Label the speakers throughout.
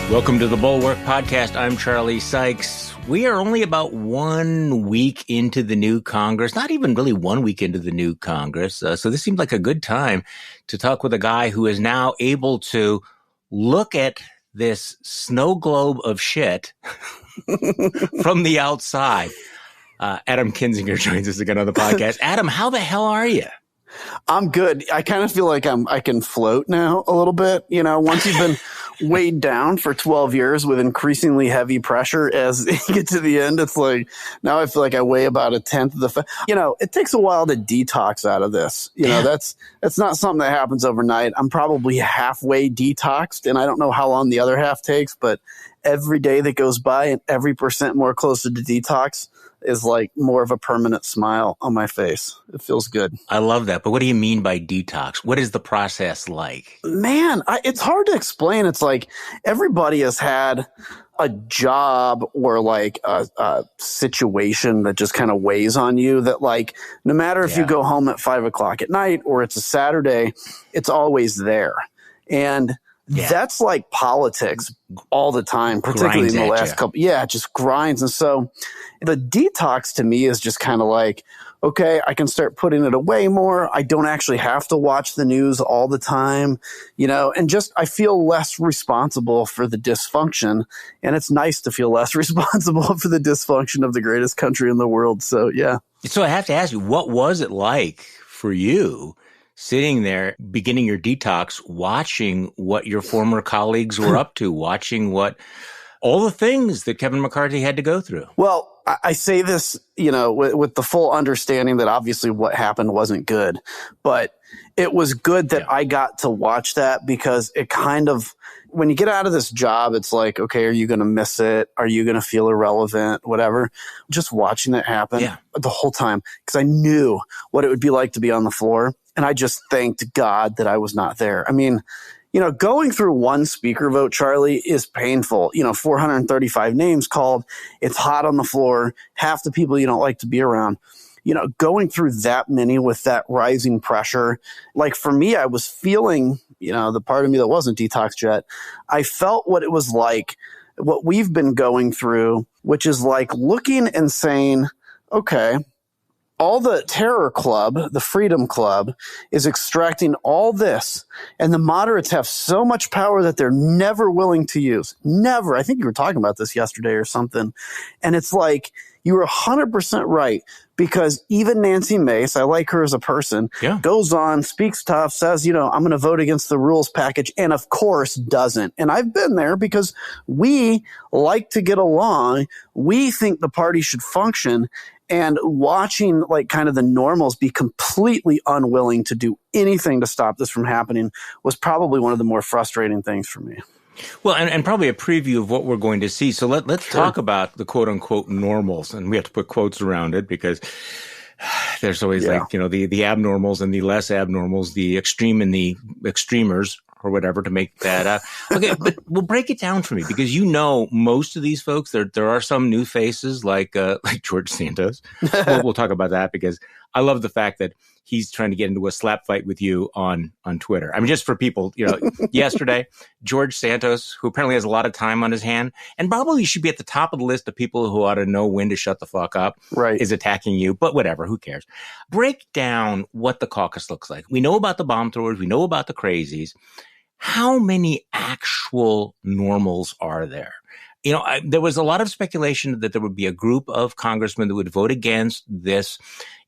Speaker 1: Welcome to the Bulwark Podcast. I'm Charlie Sykes. We are only about 1 week into the new Congress, not even really 1 week into the new Congress. So this seemed like a good time to talk with a guy who is now able to look at this snow globe of shit from the outside. Adam Kinzinger joins us again on the podcast. Adam, how the hell are you?
Speaker 2: I'm good. I kind of feel like I can float now a little bit. You know, once you've been weighed down for 12 years with increasingly heavy pressure, as you get to the end, it's like now I feel like I weigh about a tenth of the. It takes a while to detox out of this. That's not something that happens overnight. I'm probably halfway detoxed, and I don't know how long the other half takes. But every day that goes by, and every percent more closer to detox, is like more of a permanent smile on my face. It feels good.
Speaker 1: I love that. But what do you mean by detox? What is the process like?
Speaker 2: Man, it's hard to explain. It's like everybody has had a job or like a situation that just kind of weighs on you that, like, no matter if you go home at 5 o'clock at night or it's a Saturday, it's always there. And that's like politics all the time, particularly in the last couple. Yeah, it just grinds. And so the detox to me is just kind of like, okay, I can start putting it away more. I don't actually have to watch the news all the time, and just I feel less responsible for the dysfunction. And it's nice to feel less responsible for the dysfunction of the greatest country in the world. So, yeah.
Speaker 1: So I have to ask you, what was it like for you sitting there, beginning your detox, watching what your former colleagues were up to, watching all the things that Kevin McCarthy had to go through?
Speaker 2: Well, I say this, with the full understanding that obviously what happened wasn't good, but it was good that I got to watch that, because it kind of, when you get out of this job, it's like, okay, are you going to miss it? Are you going to feel irrelevant? Whatever. Just watching it happen the whole time, because I knew what it would be like to be on the floor. And I just thanked God that I was not there. I mean, going through one speaker vote, Charlie, is painful. 435 names called. It's hot on the floor. Half the people you don't like to be around. Going through that many with that rising pressure, like for me, I was feeling, the part of me that wasn't detoxed yet, I felt what it was like, what we've been going through, which is like looking and saying, okay, all the terror club, the freedom club, is extracting all this, and the moderates have so much power that they're never willing to use. Never. I think you were talking about this yesterday or something. And it's like, you were 100% right, because even Nancy Mace, I like her as a person, goes on, speaks tough, says, I'm going to vote against the rules package, and of course doesn't. And I've been there, because we like to get along. We think the party should function. And watching like kind of the normals be completely unwilling to do anything to stop this from happening was probably one of the more frustrating things for me.
Speaker 1: Well, and probably a preview of what we're going to see. So let's talk about the quote unquote normals, and we have to put quotes around it, because there's always the abnormals and the less abnormals, the extreme and the extremers, or whatever, to make that okay, but we'll break it down for me, because most of these folks, there are some new faces like George Santos. We'll talk about that, because I love the fact that he's trying to get into a slap fight with you on Twitter. I mean, just for people, yesterday, George Santos, who apparently has a lot of time on his hand and probably should be at the top of the list of people who ought to know when to shut the fuck up, is attacking you. But whatever, who cares? Break down what the caucus looks like. We know about the bomb throwers. We know about the crazies. How many actual normals are there? There was a lot of speculation that there would be a group of congressmen that would vote against this,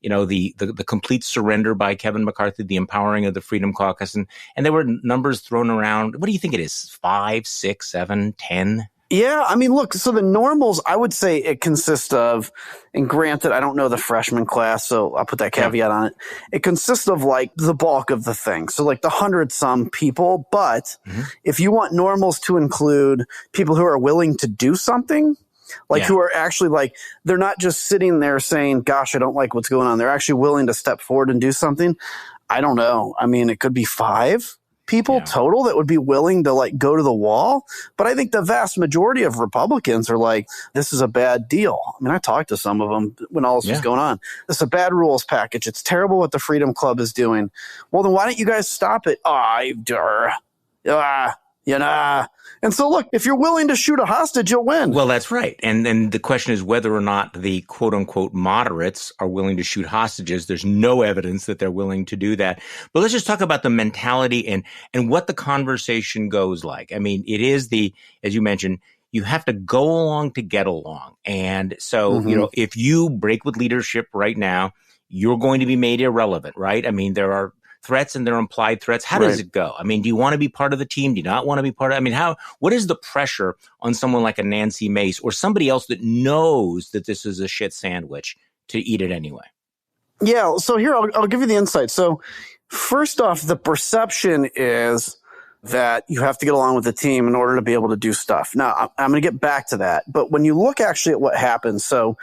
Speaker 1: the complete surrender by Kevin McCarthy, the empowering of the Freedom Caucus. And there were numbers thrown around. What do you think it is? 5, 6, 7, 10?
Speaker 2: Yeah, I mean, look, so the normals, I would say it consists of, and granted, I don't know the freshman class, so I'll put that caveat on it. It consists of like the bulk of the thing. So like the 100-some people, but if you want normals to include people who are willing to do something, like who are actually like, they're not just sitting there saying, gosh, I don't like what's going on. They're actually willing to step forward and do something. I don't know. I mean, it could be 5 people total that would be willing to like go to the wall. But I think the vast majority of Republicans are like, this is a bad deal. I mean, I talked to some of them when all this was going on. This is a bad rules package. It's terrible what the Freedom Club is doing. Well, then why don't you guys stop it? And so look, if you're willing to shoot a hostage, you'll win.
Speaker 1: Well, that's right. And then the question is whether or not the quote unquote moderates are willing to shoot hostages. There's no evidence that they're willing to do that. But let's just talk about the mentality and what the conversation goes like. I mean, it is as you mentioned, you have to go along to get along. And so, if you break with leadership right now, you're going to be made irrelevant, right? I mean, there are threats and there are implied threats. How does it go? I mean, do you want to be part of the team? Do you not want to be part of it? I mean, what is the pressure on someone like a Nancy Mace or somebody else that knows that this is a shit sandwich to eat it anyway?
Speaker 2: Yeah. So here, I'll give you the insight. So first off, the perception is that you have to get along with the team in order to be able to do stuff. Now, I'm going to get back to that. But when you look actually at what happened, so,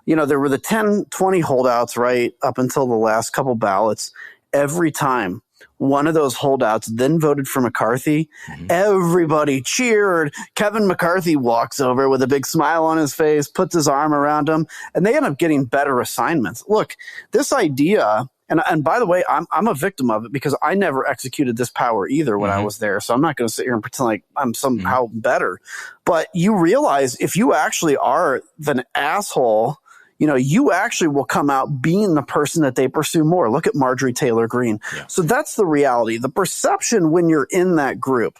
Speaker 2: there were the 10, 20 holdouts, right, up until the last couple ballots. Every time one of those holdouts then voted for McCarthy, everybody cheered. Kevin McCarthy walks over with a big smile on his face, puts his arm around him, and they end up getting better assignments. Look, this idea, and by the way, I'm a victim of it because I never executed this power either when I was there. So I'm not going to sit here and pretend like I'm somehow better. But you realize if you actually are an asshole, you actually will come out being the person that they pursue more. Look at Marjorie Taylor Greene. Yeah. So that's the reality. The perception when you're in that group,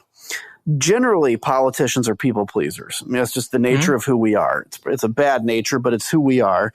Speaker 2: generally politicians are people pleasers. I mean, it's just the nature of who we are. It's a bad nature, but it's who we are.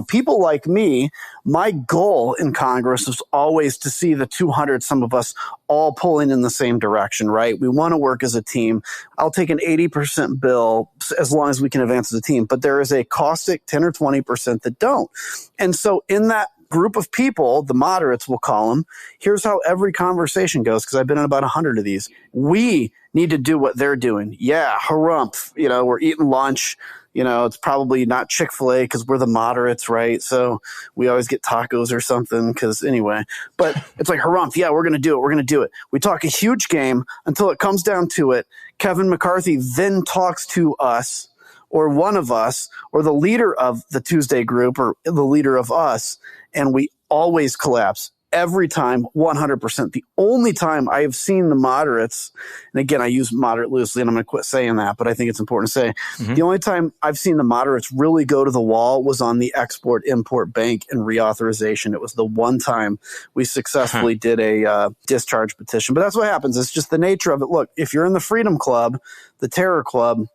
Speaker 2: People like me, my goal in Congress is always to see the 200, some of us all pulling in the same direction, right? We want to work as a team. I'll take an 80% bill as long as we can advance as a team, but there is a caustic 10 or 20% that don't. And so in that group of people, the moderates we'll call them, here's how every conversation goes, because I've been in about 100 of these. We need to do what they're doing. Yeah, harumph. We're eating lunch. It's probably not Chick-fil-A because we're the moderates, right? So we always get tacos or something because anyway. But it's like harumph. Yeah, we're going to do it. We're going to do it. We talk a huge game until it comes down to it. Kevin McCarthy then talks to us or one of us or the leader of the Tuesday group or the leader of us, and we always collapse. Every time, 100%. The only time I have seen the moderates, and again, I use moderate loosely, and I'm going to quit saying that, but I think it's important to say, the only time I've seen the moderates really go to the wall was on the Export-Import Bank and reauthorization. It was the one time we successfully did a discharge petition. But that's what happens. It's just the nature of it. Look, if you're in the Freedom Club, the Terror Club,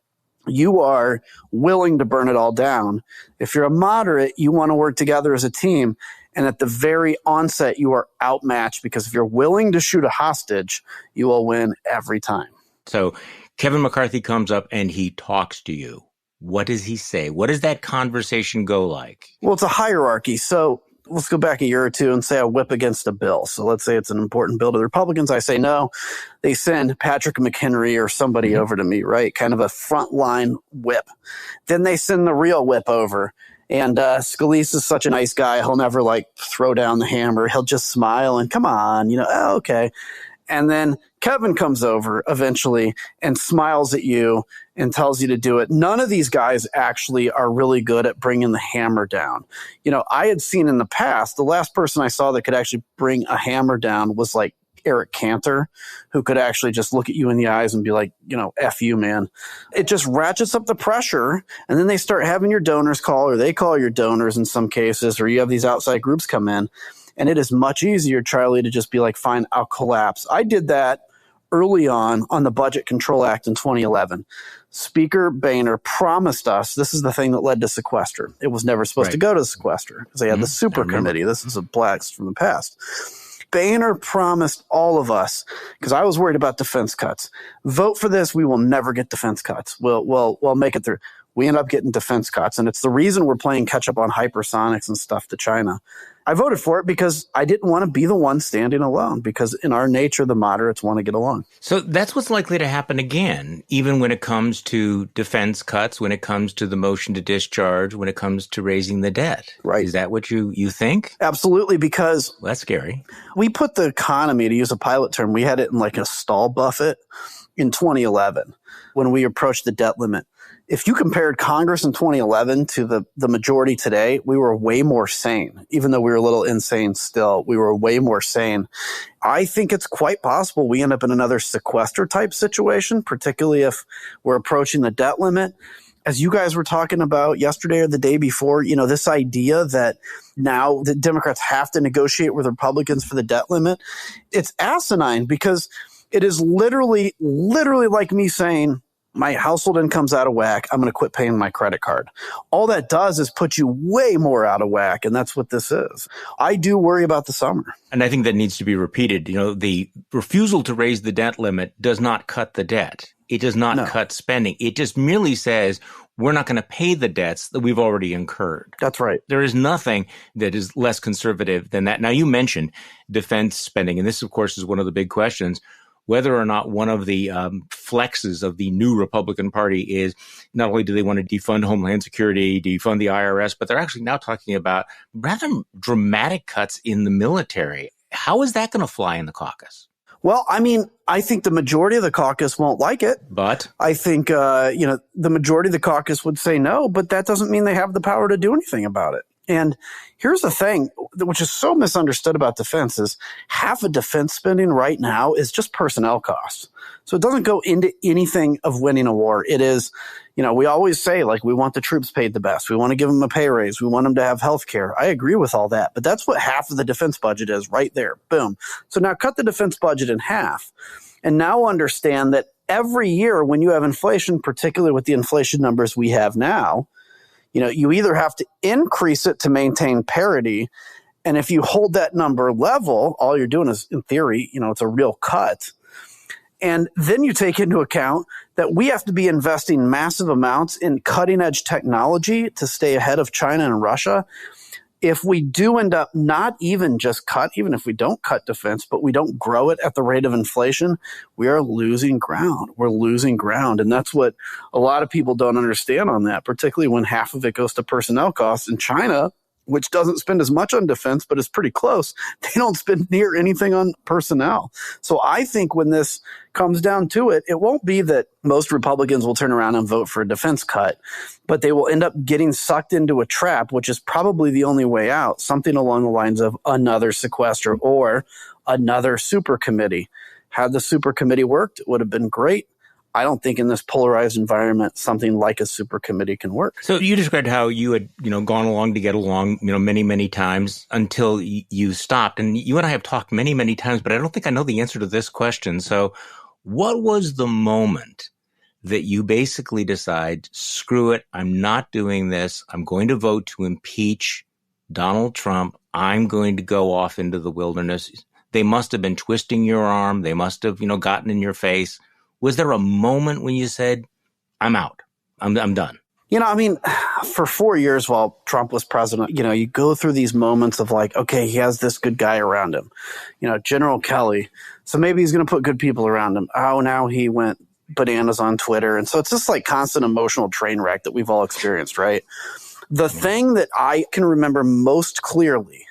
Speaker 2: you are willing to burn it all down. If you're a moderate, you want to work together as a team. And at the very onset, you are outmatched because if you're willing to shoot a hostage, you will win every time.
Speaker 1: So Kevin McCarthy comes up and he talks to you. What does he say? What does that conversation go like?
Speaker 2: Well, it's a hierarchy. So let's go back a year or two and say I whip against a bill. So let's say it's an important bill to the Republicans. I say no. They send Patrick McHenry or somebody over to me, right? Kind of a frontline whip. Then they send the real whip over. And Scalise is such a nice guy. He'll never throw down the hammer. He'll just smile and come on, oh, okay. And then Kevin comes over eventually and smiles at you and tells you to do it. None of these guys actually are really good at bringing the hammer down. I had seen in the past, the last person I saw that could actually bring a hammer down was Eric Cantor, who could actually just look at you in the eyes and be like, F you, man. It just ratchets up the pressure. And then they start having your donors call, or they call your donors in some cases, or you have these outside groups come in. And it is much easier, Charlie, to just be like, fine, I'll collapse. I did that early on the Budget Control Act in 2011. Speaker Boehner promised us, this is the thing that led to sequester. It was never supposed to go to sequester because they had the super committee. This is a blast from the past. Boehner promised all of us, because I was worried about defense cuts. Vote for this. We will never get defense cuts. We'll make it through. We end up getting defense cuts. And it's the reason we're playing catch up on hypersonics and stuff to China. I voted for it because I didn't want to be the one standing alone, because in our nature, the moderates want to get along.
Speaker 1: So that's what's likely to happen again, even when it comes to defense cuts, when it comes to the motion to discharge, when it comes to raising the debt.
Speaker 2: Right.
Speaker 1: Is that what you think?
Speaker 2: Absolutely, because
Speaker 1: that's scary.
Speaker 2: We put the economy, to use a pilot term, we had it in a stall buffet in 2011 when we approached the debt limit. if you compared Congress in 2011 to the majority today, we were way more sane. Even though we were a little insane still, we were way more sane. I think it's quite possible we end up in another sequester type situation, particularly if we're approaching the debt limit. As you guys were talking about yesterday or the day before, this idea that now the Democrats have to negotiate with Republicans for the debt limit, it's asinine because it is literally like me saying, my household income's out of whack, I'm going to quit paying my credit card. All that does is put you way more out of whack, and that's what this is. I do worry about the summer.
Speaker 1: And I think that needs to be repeated. The refusal to raise the debt limit does not cut the debt. It does not cut spending. It just merely says we're not going to pay the debts that we've already incurred.
Speaker 2: That's right.
Speaker 1: There is nothing that is less conservative than that. Now, you mentioned defense spending, and this, of course, is one of the big questions. Whether or not one of the flexes of the new Republican Party is not only do they want to defund Homeland Security, defund the IRS, but they're actually now talking about rather dramatic cuts in the military. How is that going to fly in the caucus?
Speaker 2: Well, I think the majority of the caucus won't like it.
Speaker 1: But
Speaker 2: I think, the majority of the caucus would say no, but that doesn't mean they have the power to do anything about it. And here's the thing, which is so misunderstood about defense, is half of defense spending right now is just personnel costs. So it doesn't go into anything of winning a war. It is, we always say, we want the troops paid the best. We want to give them a pay raise. We want them to have health care. I agree with all that. But that's what half of the defense budget is right there. Boom. So now cut the defense budget in half. And now understand that every year when you have inflation, particularly with the inflation numbers we have now, you either have to increase it to maintain parity. And if you hold that number level, all you're doing is, in theory, it's a real cut. And then you take into account that we have to be investing massive amounts in cutting edge technology to stay ahead of China and Russia. If we do end up not even just cut, even if we don't cut defense, but we don't grow it at the rate of inflation, we are losing ground. We're losing ground. And that's what a lot of people don't understand on that, particularly when half of it goes to personnel costs. In China, which doesn't spend as much on defense, but is pretty close, they don't spend near anything on personnel. So I think when this comes down to it, it won't be that most Republicans will turn around and vote for a defense cut, but they will end up getting sucked into a trap, which is probably the only way out, something along the lines of another sequester or another super committee. Had the super committee worked, it would have been great. I don't think in this polarized environment, something like a super committee can work.
Speaker 1: So you described how you had, gone along to get along, many, many times until you stopped. And you and I have talked many, many times, but I don't think I know the answer to this question. So what was the moment that you basically decide, screw it, I'm not doing this. I'm going to vote to impeach Donald Trump. I'm going to go off into the wilderness. They must have been twisting your arm. They must have, gotten in your face. Was there a moment when you said, I'm out, I'm done?
Speaker 2: For 4 years while Trump was president, you go through these moments of okay, he has this good guy around him, General Kelly. So maybe he's going to put good people around him. Oh, now he went bananas on Twitter. And so it's just constant emotional train wreck that we've all experienced, right? The thing that I can remember most clearly,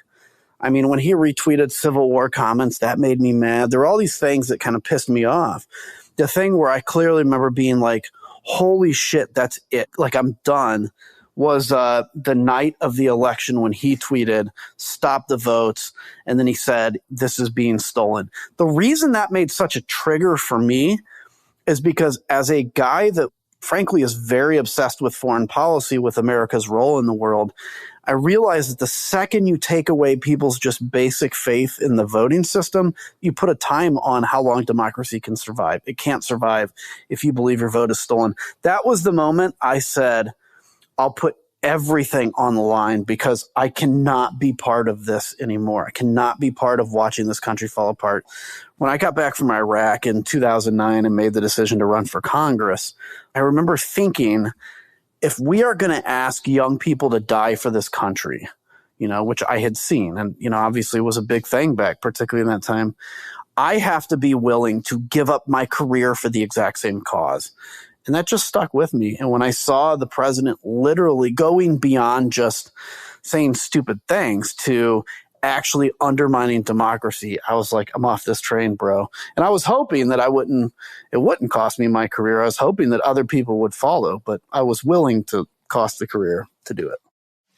Speaker 2: when he retweeted Civil War comments, that made me mad. There were all these things that kind of pissed me off. The thing where I clearly remember being holy shit, that's it. I'm done, was the night of the election when he tweeted, stop the votes. And then he said, this is being stolen. The reason that made such a trigger for me is because as a guy that frankly is very obsessed with foreign policy, with America's role in the world, I realized that the second you take away people's just basic faith in the voting system, you put a time on how long democracy can survive. It can't survive if you believe your vote is stolen. That was the moment I said, I'll put everything on the line because I cannot be part of this anymore. I cannot be part of watching this country fall apart. When I got back from Iraq in 2009 and made the decision to run for Congress, I remember thinking, if we are going to ask young people to die for this country, which I had seen, and, obviously was a big thing back, particularly in that time, I have to be willing to give up my career for the exact same cause. And that just stuck with me. And when I saw the president literally going beyond just saying stupid things to actually undermining democracy, I was like, I'm off this train, bro. And I was hoping that it wouldn't cost me my career. I was hoping that other people would follow, but I was willing to cost the career to do it.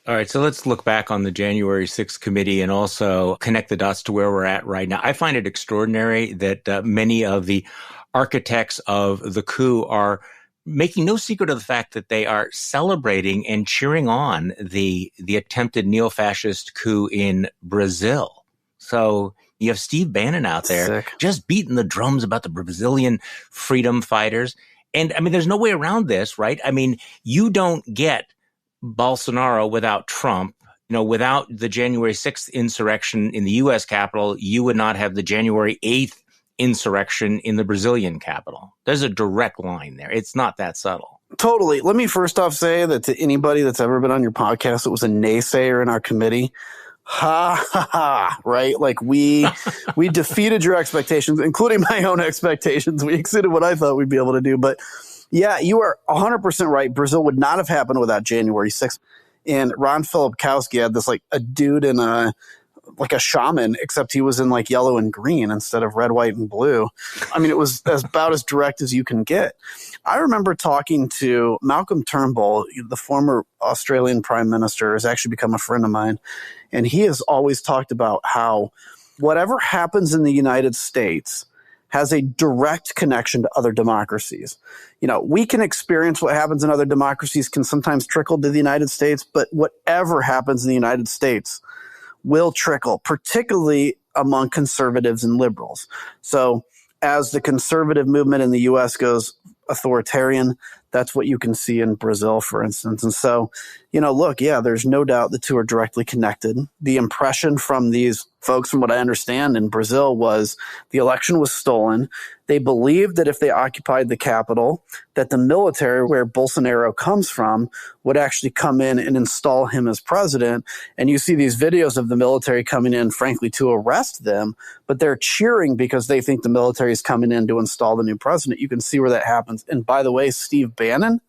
Speaker 1: All right, so let's look back on the January 6th committee and also connect the dots to where we're at right now. I find it extraordinary that many of the architects of the coup are making no secret of the fact that they are celebrating and cheering on the attempted neo-fascist coup in Brazil. So you have Steve Bannon out there just beating the drums about the Brazilian freedom fighters. And I mean, there's no way around this, right? I mean, you don't get Bolsonaro without Trump. You know, without the January 6th insurrection in the U.S. Capitol, you would not have the January 8th insurrection in the Brazilian capital. There's a direct line there. It's not that subtle.
Speaker 2: Totally. Let me first off say that to anybody that's ever been on your podcast that was a naysayer in our committee, ha ha ha, right? Like we defeated your expectations, including my own expectations. We exceeded what I thought we'd be able to do. But yeah, you are 100% right. Brazil would not have happened without January 6th. And Ron Filipkowski had this like a dude in a shaman, except he was in like yellow and green instead of red, white, and blue. I mean, it was about as direct as you can get. I remember talking to Malcolm Turnbull, the former Australian Prime Minister, has actually become a friend of mine. And he has always talked about how whatever happens in the United States has a direct connection to other democracies. You know, we can experience what happens in other democracies can sometimes trickle to the United States, but whatever happens in the United States will trickle, particularly among conservatives and liberals. So as the conservative movement in the U.S. goes authoritarian, that's what you can see in Brazil, for instance. And so, you know, look, yeah, there's no doubt the two are directly connected. The impression from these folks, from what I understand in Brazil, was the election was stolen. They believed that if they occupied the capital, that the military, where Bolsonaro comes from, would actually come in and install him as president. And you see these videos of the military coming in, frankly, to arrest them, but they're cheering because they think the military is coming in to install the new president. You can see where that happens. And by the way, Steve Bannon,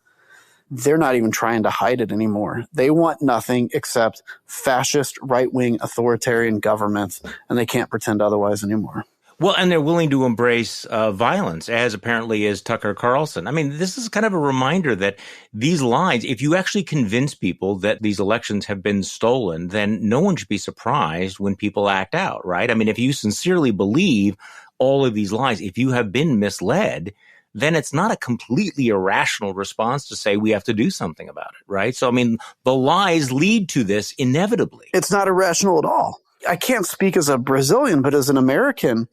Speaker 2: they're not even trying to hide it anymore. They want nothing except fascist, right-wing, authoritarian governments, and they can't pretend otherwise anymore.
Speaker 1: Well, and they're willing to embrace violence, as apparently is Tucker Carlson. I mean, this is kind of a reminder that these lies, if you actually convince people that these elections have been stolen, then no one should be surprised when people act out, right? I mean, if you sincerely believe all of these lies, if you have been misled, then it's not a completely irrational response to say we have to do something about it, right? So, I mean, the lies lead to this inevitably.
Speaker 2: It's not irrational at all. I can't speak as a Brazilian, but as an American,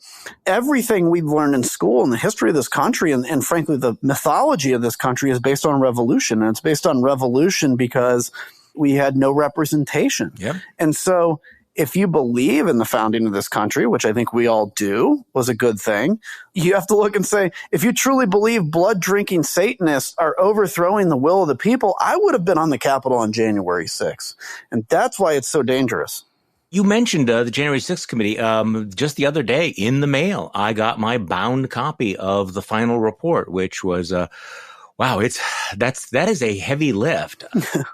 Speaker 2: everything we've learned in school and the history of this country and frankly, the mythology of this country is based on revolution. And it's based on revolution because we had no representation.
Speaker 1: Yep.
Speaker 2: And so if you believe in the founding of this country, which I think we all do, was a good thing, you have to look and say, if you truly believe blood-drinking Satanists are overthrowing the will of the people, I would have been on the Capitol on January 6th. And that's why it's so dangerous.
Speaker 1: You mentioned the January 6th committee. Just the other day in the mail, I got my bound copy of the final report, which was, wow, that is a heavy lift.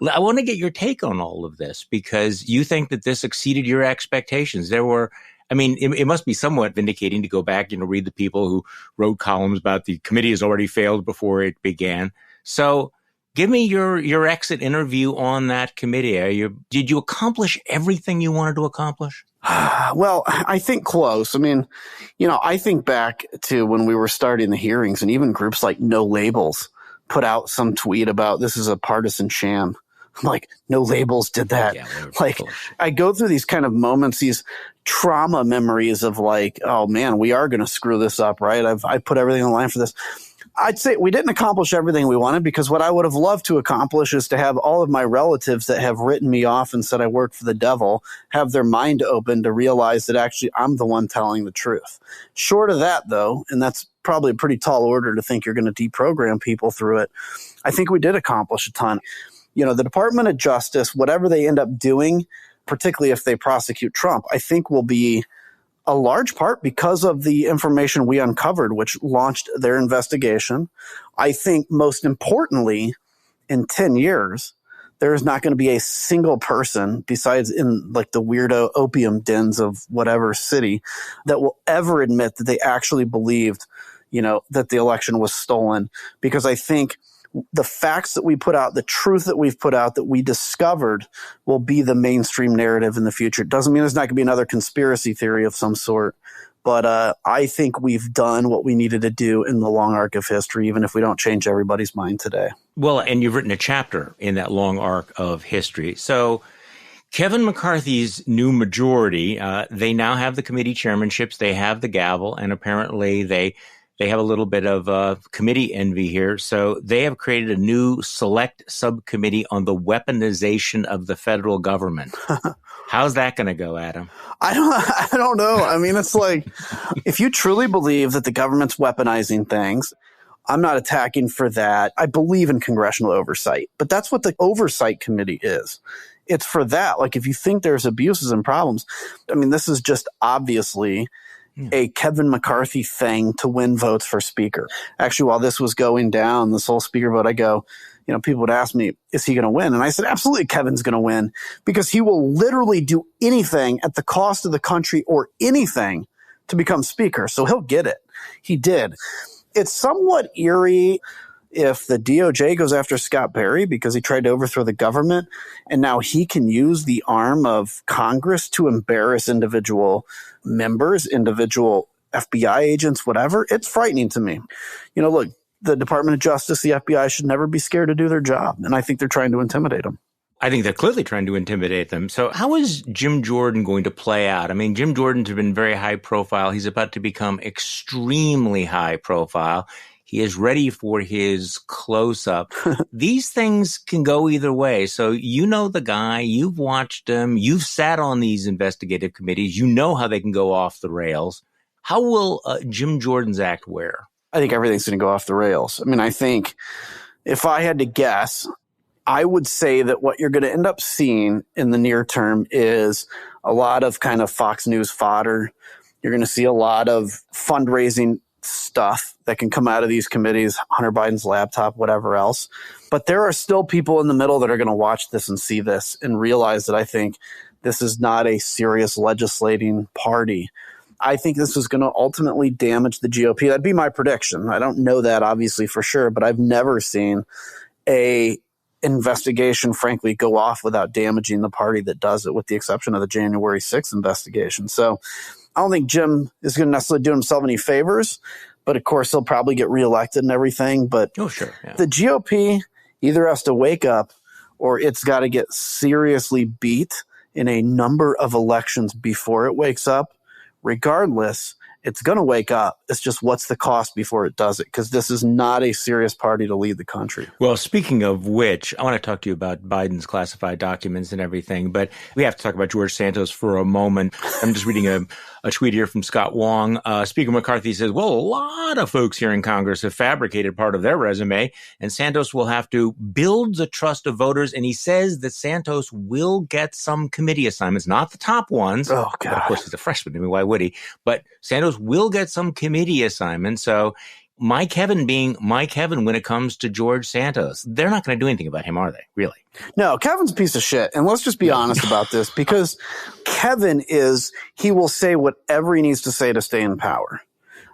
Speaker 1: I want to get your take on all of this because you think that this exceeded your expectations. It must be somewhat vindicating to go back, read the people who wrote columns about the committee has already failed before it began. So give me your exit interview on that committee. Did you accomplish everything you wanted to accomplish?
Speaker 2: Well, I think close. I mean, I think back to when we were starting the hearings and even groups like No Labels put out some tweet about this is a partisan sham. I'm like, No Labels did that. Yeah, I go through these kind of moments, these trauma memories of like, oh man, we are going to screw this up, right? I put everything on the line for this. I'd say we didn't accomplish everything we wanted because what I would have loved to accomplish is to have all of my relatives that have written me off and said I work for the devil have their mind open to realize that actually I'm the one telling the truth. Short of that, though, and that's probably a pretty tall order to think you're going to deprogram people through it, I think we did accomplish a ton. The Department of Justice, whatever they end up doing, particularly if they prosecute Trump, I think will be a large part because of the information we uncovered, which launched their investigation. I think most importantly, in 10 years, there is not going to be a single person besides in like the weirdo opium dens of whatever city that will ever admit that they actually believed, that the election was stolen. Because I think the facts that we put out, the truth that we've put out, that we discovered will be the mainstream narrative in the future. It doesn't mean there's not going to be another conspiracy theory of some sort. But I think we've done what we needed to do in the long arc of history, even if we don't change everybody's mind today.
Speaker 1: Well, and you've written a chapter in that long arc of history. So Kevin McCarthy's new majority, they now have the committee chairmanships, they have the gavel, and apparently they have a little bit of committee envy here. So they have created a new select subcommittee on the weaponization of the federal government. How's that going to go, Adam?
Speaker 2: I don't know. I mean, it's like, if you truly believe that the government's weaponizing things, I'm not attacking for that. I believe in congressional oversight, but that's what the oversight committee is. It's for that. Like, if you think there's abuses and problems, I mean, this is just obviously a Kevin McCarthy thing to win votes for speaker. Actually, while this was going down, this whole speaker vote, I go, people would ask me, is he going to win? And I said, absolutely, Kevin's going to win, because he will literally do anything at the cost of the country or anything to become speaker. So he'll get it. He did. It's somewhat eerie if the DOJ goes after Scott Perry because he tried to overthrow the government, and now he can use the arm of Congress to embarrass individual members, individual FBI agents, whatever. It's frightening to me. Look, the Department of Justice, the FBI should never be scared to do their job. And I think they're trying to intimidate them.
Speaker 1: I think they're clearly trying to intimidate them. So how is Jim Jordan going to play out? I mean, Jim Jordan's been very high profile. He's about to become extremely high profile. He is ready for his close-up. These things can go either way. So you know the guy, you've watched him, you've sat on these investigative committees, you know how they can go off the rails. How will Jim Jordan's act wear?
Speaker 2: I think everything's going to go off the rails. I mean, I think if I had to guess, I would say that what you're going to end up seeing in the near term is a lot of kind of Fox News fodder. You're going to see a lot of fundraising stuff that can come out of these committees, Hunter Biden's laptop, whatever else. But there are still people in the middle that are going to watch this and see this and realize that I think this is not a serious legislating party. I think this is going to ultimately damage the GOP. That'd be my prediction. I don't know that obviously for sure, but I've never seen a investigation, frankly, go off without damaging the party that does it, with the exception of the January 6th investigation. So I don't think Jim is going to necessarily do himself any favors, but of course he'll probably get reelected and everything. But the GOP either has to wake up or it's got to get seriously beat in a number of elections before it wakes up. Regardless, it's going to wake up. It's just what's the cost before it does it, because this is not a serious party to lead the country.
Speaker 1: Well, speaking of which, I want to talk to you about Biden's classified documents and everything, but we have to talk about George Santos for a moment. I'm just reading a tweet here from Scott Wong. Speaker McCarthy says, well, a lot of folks here in Congress have fabricated part of their resume, and Santos will have to build the trust of voters. And he says that Santos will get some committee assignments, not the top ones.
Speaker 2: Oh, God.
Speaker 1: But of course, he's a freshman. I mean, why would he? But Santos will get some committee assignments. So my Kevin being my Kevin when it comes to George Santos, they're not going to do anything about him, are they? Really?
Speaker 2: No, Kevin's a piece of shit. And let's just be honest about this, because Kevin he will say whatever he needs to say to stay in power.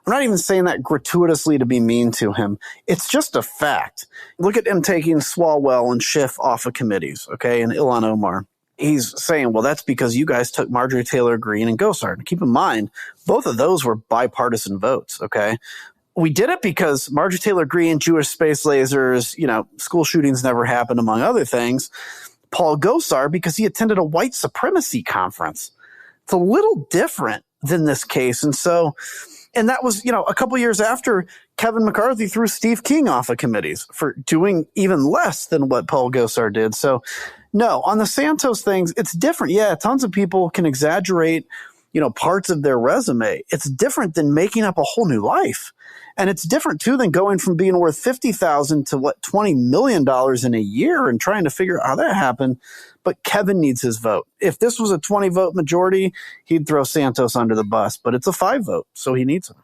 Speaker 2: I'm not even saying that gratuitously to be mean to him. It's just a fact. Look at him taking Swalwell and Schiff off of committees, okay, and Ilhan Omar. He's saying, well, that's because you guys took Marjorie Taylor Greene and Gosar. And keep in mind, both of those were bipartisan votes, okay? We did it because Marjorie Taylor Greene, Jewish space lasers, school shootings never happened, among other things. Paul Gosar, because he attended a white supremacy conference. It's a little different than this case. And that was, a couple years after Kevin McCarthy threw Steve King off of committees for doing even less than what Paul Gosar did. So, no, on the Santos things, it's different. Yeah, tons of people can exaggerate, parts of their resume. It's different than making up a whole new life. And it's different, too, than going from being worth $50,000 to $20 million in a year and trying to figure out how that happened. But Kevin needs his vote. If this was a 20-vote majority, he'd throw Santos under the bus. But it's a 5-vote, so he needs him.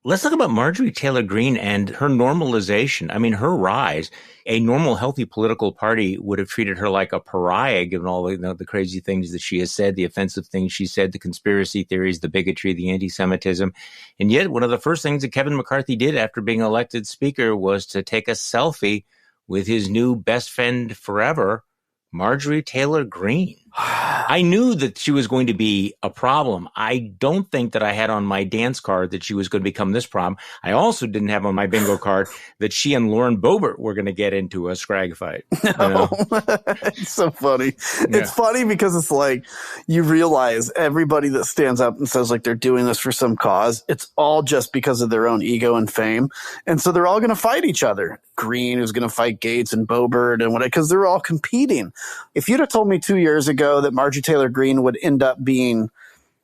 Speaker 1: Let's talk about Marjorie Taylor Greene and her normalization. I mean, her rise. A normal, healthy political party would have treated her like a pariah, given all the crazy things that she has said, the offensive things she said, the conspiracy theories, the bigotry, the anti-Semitism. And yet, one of the first things that Kevin McCarthy did after being elected speaker was to take a selfie with his new best friend forever, Marjorie Taylor Greene. I knew that she was going to be a problem. I don't think that I had on my dance card that she was going to become this problem. I also didn't have on my bingo card that she and Lauren Boebert were going to get into a scrag fight.
Speaker 2: No. It's so funny. Yeah. It's funny because it's like you realize everybody that stands up and says like they're doing this for some cause, it's all just because of their own ego and fame. And so they're all going to fight each other. Greene who's going to fight Gates and Boebert and whatever, because they're all competing. If you'd have told me 2 years ago that Marjorie Taylor Greene would end up being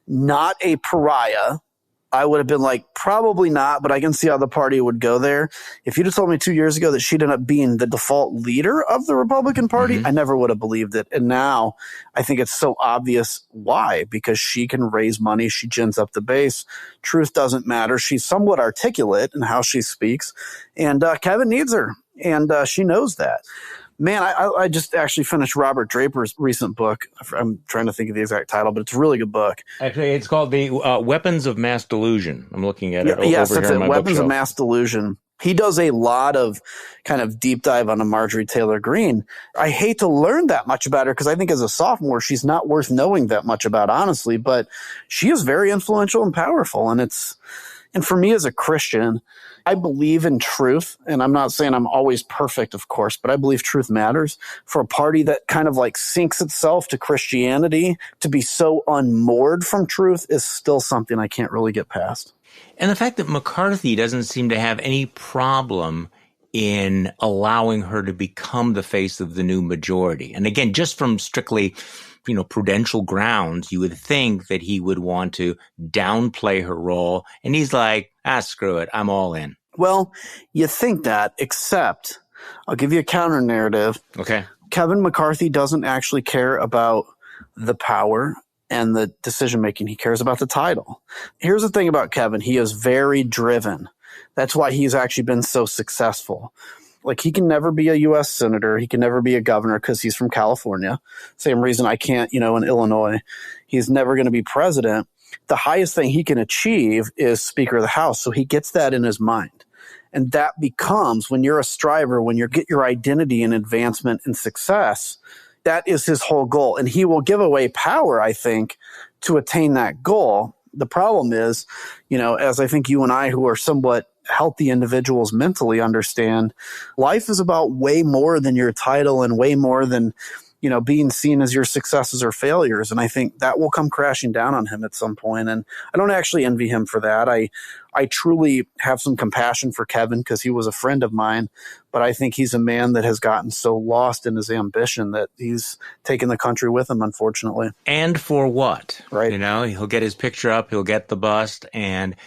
Speaker 2: not a pariah, I would have been like, probably not, but I can see how the party would go there. If you'd have told me 2 years ago that she'd end up being the default leader of the Republican Party, I never would have believed it. And now I think it's so obvious why, because she can raise money. She gins up the base. Truth doesn't matter. She's somewhat articulate in how she speaks. And Kevin needs her, and she knows that. Man, I just actually finished Robert Draper's recent book. I'm trying to think of the exact title, but it's a really good book.
Speaker 1: Actually, it's called The Weapons of Mass Delusion. I'm looking at it
Speaker 2: yes,
Speaker 1: over here on my
Speaker 2: Weapons
Speaker 1: bookshelf.
Speaker 2: of Mass Delusion. He does a lot of kind of deep dive onto Marjorie Taylor Greene. I hate to learn that much about her because I think as a sophomore, she's not worth knowing that much about, honestly, but she is very influential and powerful. And for me as a Christian, I believe in truth, and I'm not saying I'm always perfect, of course, but I believe truth matters. For a party that kind of like sinks itself to Christianity, to be so unmoored from truth is still something I can't really get past.
Speaker 1: And the fact that McCarthy doesn't seem to have any problem in allowing her to become the face of the new majority. And again, just from strictly prudential grounds, you would think that he would want to downplay her role. And he's like, screw it. I'm all in.
Speaker 2: Well, you think that, except I'll give you a counter narrative.
Speaker 1: Okay.
Speaker 2: Kevin McCarthy doesn't actually care about the power and the decision making. He cares about the title. Here's the thing about Kevin. He is very driven. That's why he's actually been so successful. Like, he can never be a U.S. senator. He can never be a governor because he's from California. Same reason I can't, in Illinois. He's never going to be president. The highest thing he can achieve is Speaker of the House. So he gets that in his mind. And that becomes, when you're a striver, when you get your identity and advancement and success, that is his whole goal. And he will give away power, I think, to attain that goal. The problem is, as I think you and I, who are somewhat healthy individuals mentally, understand, life is about way more than your title and way more than, being seen as your successes or failures. And I think that will come crashing down on him at some point. And I don't actually envy him for that. I truly have some compassion for Kevin because he was a friend of mine, but I think he's a man that has gotten so lost in his ambition that he's taken the country with him, unfortunately.
Speaker 1: And for what?
Speaker 2: Right.
Speaker 1: He'll get his picture up, he'll get the bust, and,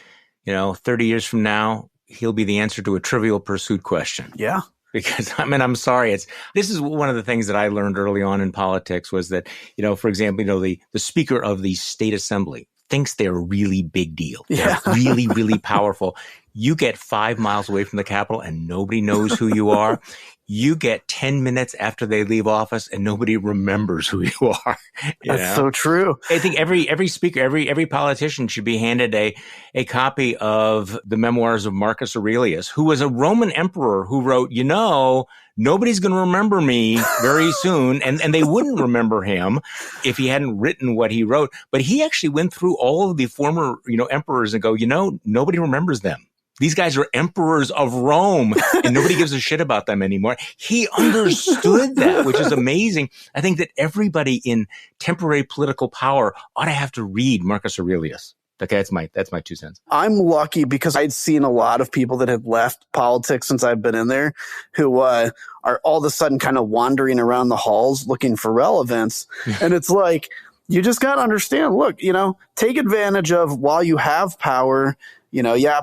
Speaker 1: 30 years from now, he'll be the answer to a Trivial Pursuit question.
Speaker 2: Yeah.
Speaker 1: Because, I'm sorry. This is one of the things that I learned early on in politics was that, for example, the Speaker of the State Assembly thinks they're a really big deal. They're really, really powerful. You get 5 miles away from the Capitol and nobody knows who you are. You get 10 minutes after they leave office and nobody remembers who you are.
Speaker 2: That's so true.
Speaker 1: I think every speaker, every politician should be handed a copy of the memoirs of Marcus Aurelius, who was a Roman emperor who wrote, nobody's going to remember me very soon. And they wouldn't remember him if he hadn't written what he wrote. But he actually went through all of the former, emperors and go, nobody remembers them. These guys are emperors of Rome and nobody gives a shit about them anymore. He understood that, which is amazing. I think that everybody in temporary political power ought to have to read Marcus Aurelius. Okay, that's my 2 cents.
Speaker 2: I'm lucky because I'd seen a lot of people that have left politics since I've been in there who are all of a sudden kind of wandering around the halls looking for relevance. And it's like, you just got to understand, look, take advantage of while you have power.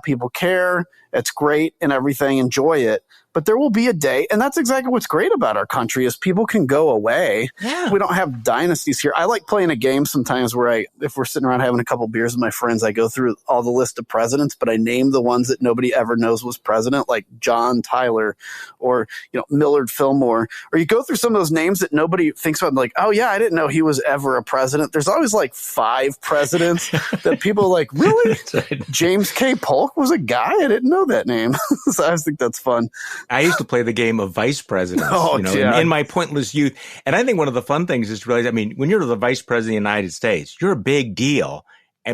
Speaker 2: People care. It's great and everything. Enjoy it. But there will be a day, and that's exactly what's great about our country is people can go away.
Speaker 1: Yeah.
Speaker 2: We don't have dynasties here. I like playing a game sometimes where if we're sitting around having a couple beers with my friends, I go through all the list of presidents, but I name the ones that nobody ever knows was president, like John Tyler or Millard Fillmore. Or you go through some of those names that nobody thinks about, like, oh yeah, I didn't know he was ever a president. There's always like 5 presidents that people are like, really?
Speaker 1: Right.
Speaker 2: James K. Polk was a guy? I didn't know that name. So I always think that's fun.
Speaker 1: I used to play the game of vice presidents, in my pointless youth. And I think one of the fun things is to realize, when you're the vice president of the United States, you're a big deal,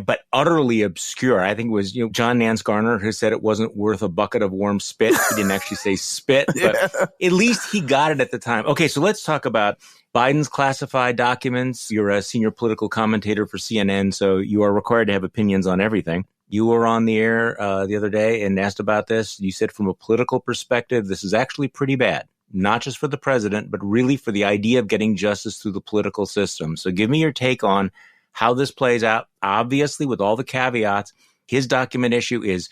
Speaker 1: but utterly obscure. I think it was, John Nance Garner who said it wasn't worth a bucket of warm spit. He didn't actually say spit, but at least he got it at the time. Okay, so let's talk about Biden's classified documents. You're a senior political commentator for CNN, so you are required to have opinions on everything. You were on the air the other day and asked about this. You said from a political perspective, this is actually pretty bad, not just for the president, but really for the idea of getting justice through the political system. So give me your take on how this plays out. Obviously, with all the caveats, his document issue is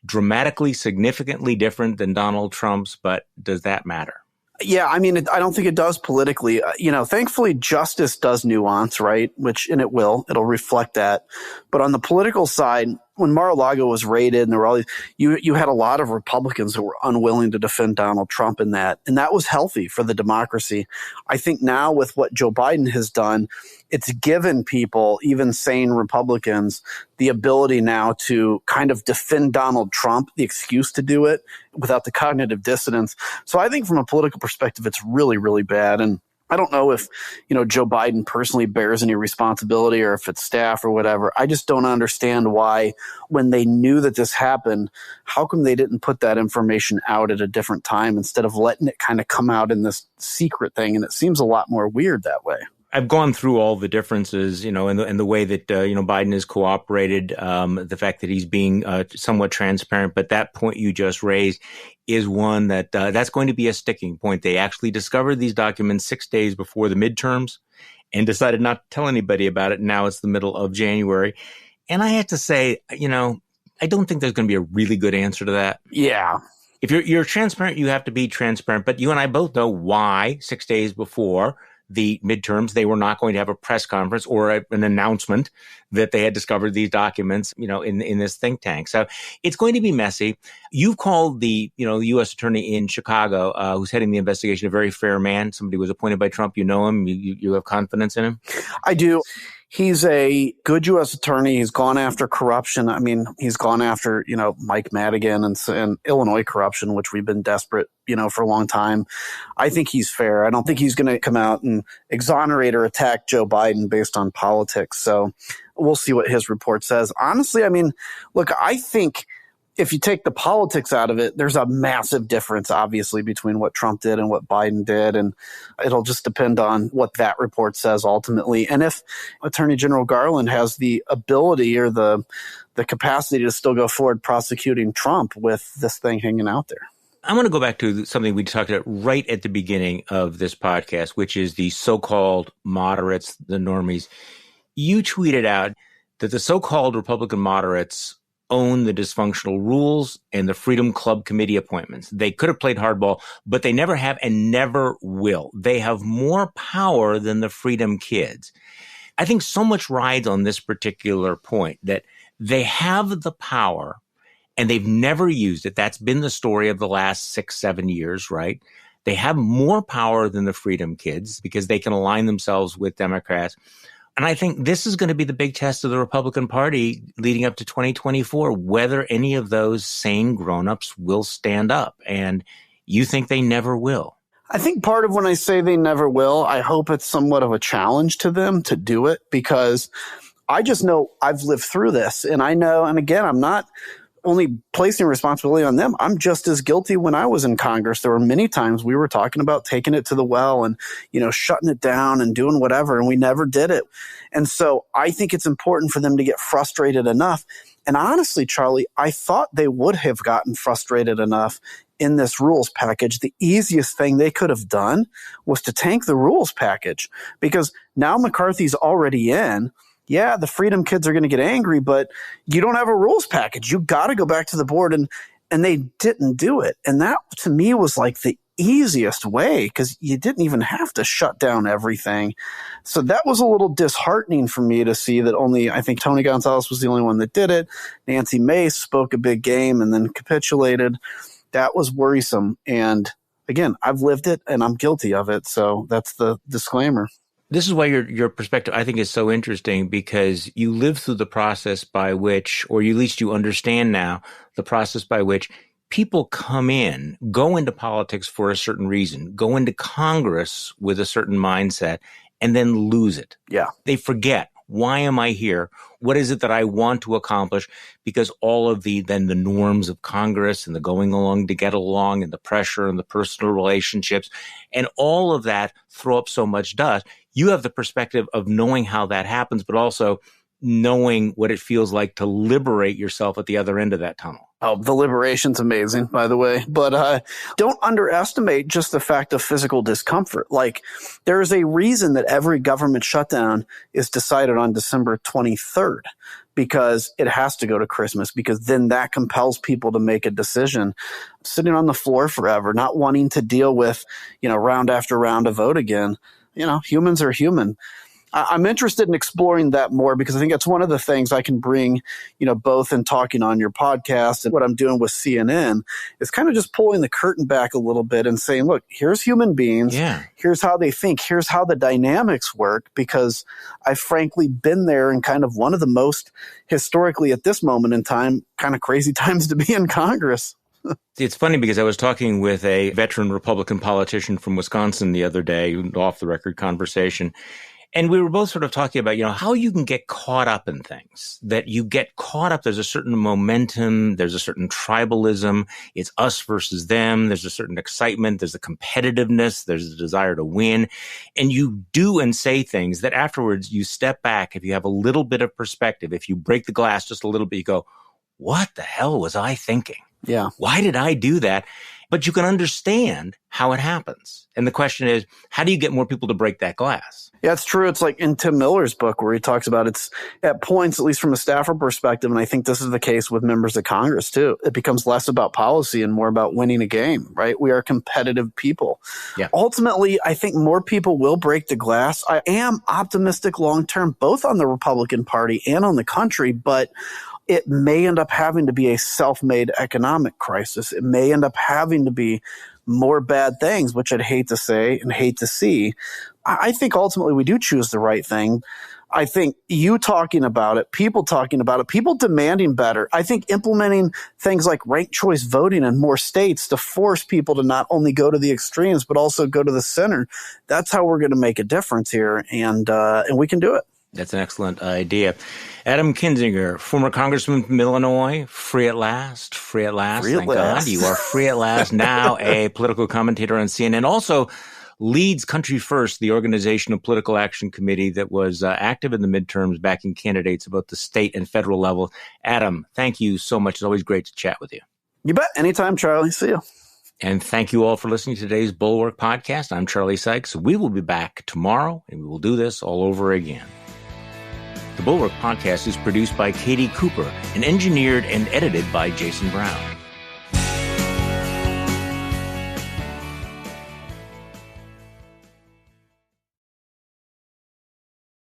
Speaker 1: dramatically, significantly different than Donald Trump's, but does that matter?
Speaker 2: Yeah, I don't think it does politically. Thankfully, justice does nuance, right? And it'll reflect that. But on the political side, when Mar-a-Lago was raided and there were all these, you had a lot of Republicans who were unwilling to defend Donald Trump in that. And that was healthy for the democracy. I think now with what Joe Biden has done, it's given people, even sane Republicans, the ability now to kind of defend Donald Trump, the excuse to do it without the cognitive dissonance. So I think from a political perspective, it's really, really bad. And I don't know if, Joe Biden personally bears any responsibility or if it's staff or whatever. I just don't understand why, when they knew that this happened, how come they didn't put that information out at a different time instead of letting it kind of come out in this secret thing? And it seems a lot more weird that way.
Speaker 1: I've gone through all the differences, in the way that, Biden has cooperated, the fact that he's being somewhat transparent. But that point you just raised is one that that's going to be a sticking point. They actually discovered these documents 6 days before the midterms and decided not to tell anybody about it. Now it's the middle of January. And I have to say, I don't think there's going to be a really good answer to that.
Speaker 2: Yeah.
Speaker 1: If you're transparent, you have to be transparent. But you and I both know why 6 days before the midterms, they were not going to have a press conference or an announcement that they had discovered these documents, in this think tank. So it's going to be messy. You've called the U.S. attorney in Chicago, who's heading the investigation, a very fair man. Somebody who was appointed by Trump. You know him. You have confidence in him?
Speaker 2: I do. He's a good U.S. attorney. He's gone after corruption. He's gone after, Mike Madigan and Illinois corruption, which we've been desperate, for a long time. I think he's fair. I don't think he's going to come out and exonerate or attack Joe Biden based on politics. So we'll see what his report says. Honestly, look, I think if you take the politics out of it, there's a massive difference, obviously, between what Trump did and what Biden did. And it'll just depend on what that report says ultimately. And if Attorney General Garland has the ability or the capacity to still go forward prosecuting Trump with this thing hanging out there.
Speaker 1: I want to go back to something we talked about right at the beginning of this podcast, which is the so-called moderates, the normies. You tweeted out that the so-called Republican moderates own the dysfunctional rules and the Freedom Club committee appointments. They could have played hardball, but they never have and never will. They have more power than the Freedom Kids. I think so much rides on this particular point that they have the power and they've never used it. That's been the story of the last 6-7 years, right? They have more power than the Freedom Kids because they can align themselves with Democrats. And I think this is going to be the big test of the Republican Party leading up to 2024, whether any of those sane grown-ups will stand up. And you think they never will.
Speaker 2: I think part of when I say they never will, I hope it's somewhat of a challenge to them to do it, because I just know I've lived through this. And I know, and again, I'm not only placing responsibility on them. I'm just as guilty when I was in Congress. There were many times we were talking about taking it to the well and, shutting it down and doing whatever, and we never did it. And so I think it's important for them to get frustrated enough. And honestly, Charlie, I thought they would have gotten frustrated enough in this rules package. The easiest thing they could have done was to tank the rules package, because now McCarthy's already in. Yeah, the Freedom Kids are going to get angry, but you don't have a rules package. You got to go back to the board. And and they didn't do it. And that to me was like the easiest way, because you didn't even have to shut down everything. So that was a little disheartening for me to see that only, I think Tony Gonzalez was the only one that did it. Nancy Mace spoke a big game and then capitulated. That was worrisome. And again, I've lived it and I'm guilty of it. So that's the disclaimer.
Speaker 1: This is why your perspective, I think, is so interesting, because you live through the process by which, or at least you understand now, the process by which people go into politics for a certain reason, go into Congress with a certain mindset, and then lose it.
Speaker 2: Yeah.
Speaker 1: They forget, why am I here? What is it that I want to accomplish? Because all of the norms of Congress and the going along to get along and the pressure and the personal relationships and all of that throw up so much dust. You have the perspective of knowing how that happens, but also knowing what it feels like to liberate yourself at the other end of that tunnel.
Speaker 2: Oh, the liberation's amazing, by the way. But don't underestimate just the fact of physical discomfort. Like, there's a reason that every government shutdown is decided on December 23rd, because it has to go to Christmas, because then that compels people to make a decision. Sitting on the floor forever, not wanting to deal with, round after round of vote again. Humans are human. I'm interested in exploring that more, because I think it's one of the things I can bring, both in talking on your podcast and what I'm doing with CNN, is kind of just pulling the curtain back a little bit and saying, look, here's human beings.
Speaker 1: Yeah.
Speaker 2: Here's how they think. Here's how the dynamics work, because I've frankly been there in kind of one of the most historically at this moment in time, kind of crazy times to be in Congress.
Speaker 1: It's funny because I was talking with a veteran Republican politician from Wisconsin the other day, off the record conversation. And we were both sort of talking about, how you can get caught up in things, that you get caught up. There's a certain momentum. There's a certain tribalism. It's us versus them. There's a certain excitement. There's a competitiveness. There's a desire to win. And you do and say things that afterwards you step back. If you have a little bit of perspective, if you break the glass just a little bit, you go, what the hell was I thinking?
Speaker 2: Yeah.
Speaker 1: Why did I do that? But you can understand how it happens. And the question is, how do you get more people to break that glass?
Speaker 2: Yeah, it's true. It's like in Tim Miller's book where he talks about it's at points, at least from a staffer perspective, and I think this is the case with members of Congress too, it becomes less about policy and more about winning a game, right? We are competitive people.
Speaker 1: Yeah.
Speaker 2: Ultimately, I think more people will break the glass. I am optimistic long-term, both on the Republican Party and on the country, but it may end up having to be a self-made economic crisis. It may end up having to be more bad things, which I'd hate to say and hate to see. I think ultimately we do choose the right thing. I think you talking about it, people talking about it, people demanding better. I think implementing things like ranked choice voting in more states to force people to not only go to the extremes, but also go to the center. That's how we're going to make a difference here. And we can do it.
Speaker 1: That's an excellent idea. Adam Kinzinger, former congressman from Illinois, free at last, free at last.
Speaker 2: Free at
Speaker 1: Thank
Speaker 2: last.
Speaker 1: God you are free at last. Now a political commentator on CNN. Also leads Country First, the organization of political action committee that was active in the midterms backing candidates at both the state and federal level. Adam, thank you so much. It's always great to chat with you.
Speaker 2: You bet. Anytime, Charlie. See you.
Speaker 1: And thank you all for listening to today's Bulwark podcast. I'm Charlie Sykes. We will be back tomorrow, and we will do this all over again. The Bulwark podcast is produced by Katie Cooper and engineered and edited by Jason Brown.